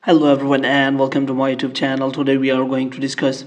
Hello everyone and welcome to my YouTube channel. Today we are going to discuss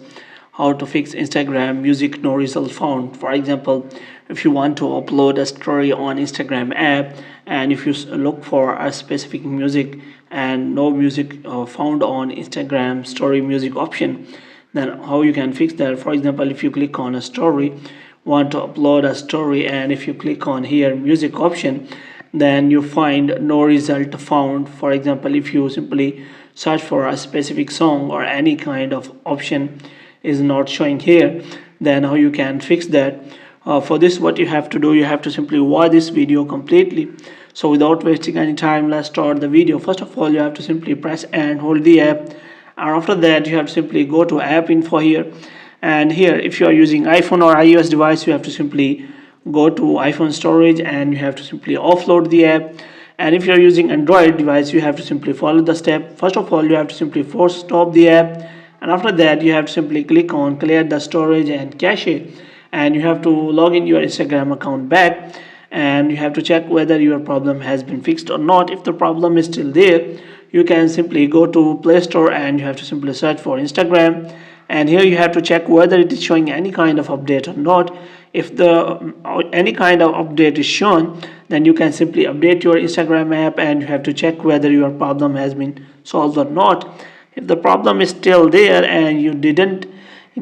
how to fix Instagram music no result found. For example, if you want to upload a story on Instagram app and if you look for a specific music and no music found on Instagram story music option, then how you can fix that. For example, if you click on a story, want to upload a story, and if you click on here music option, then you find no result found. For example, if you simply search for a specific song or any kind of option is not showing here, then how you can fix that. For this, what you have to do, you have to simply watch this video completely. So without wasting any time, let's start the video. First of all, you have to simply press and hold the app, and after that you have to simply go to app info here, and here if you are using iPhone or iOS device, you have to simply go to iPhone storage and you have to simply offload the app. And if you are using Android device, you have to simply follow the step. First of all, you have to simply force stop the app, and after that you have to simply click on clear the storage and cache, and you have to log in your Instagram account back, and you have to check whether your problem has been fixed or not. If the problem is still there, you can simply go to Play Store and you have to simply search for Instagram, and here you have to check whether it is showing any kind of update or not. If the any kind of update is shown, then you can simply update your Instagram app, and you have to check whether your problem has been solved or not. If the problem is still there and you didn't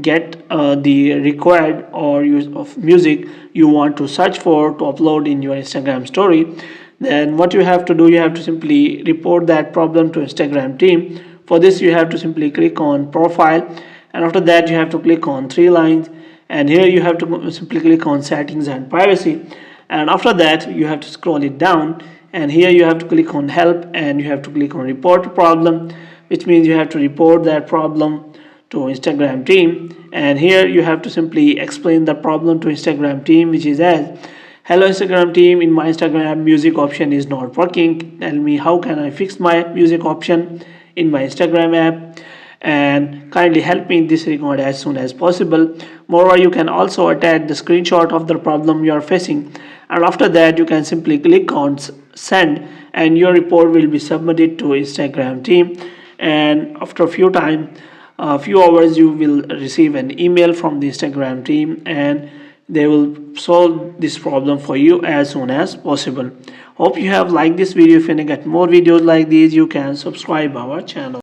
get the required or use of music you want to search for to upload in your Instagram story, then what you have to do, you have to simply report that problem to Instagram team. For this, you have to simply click on profile, and after that you have to click on three lines, and here you have to simply click on settings and privacy, and after that you have to scroll it down, and here you have to click on help, and you have to click on report problem, which means you have to report that problem to Instagram team. And here you have to simply explain the problem to Instagram team, which is as: hello Instagram team, in my Instagram music option is not working. Tell me how can I fix my music option in my Instagram app, and kindly help me in this regard as soon as possible. Moreover, you can also attach the screenshot of the problem you are facing, and after that you can simply click on send, and your report will be submitted to Instagram team. And after a few hours, you will receive an email from the Instagram team, and they will solve this problem for you as soon as possible. Hope you have liked this video. If you want to get more videos like these, you can subscribe our channel.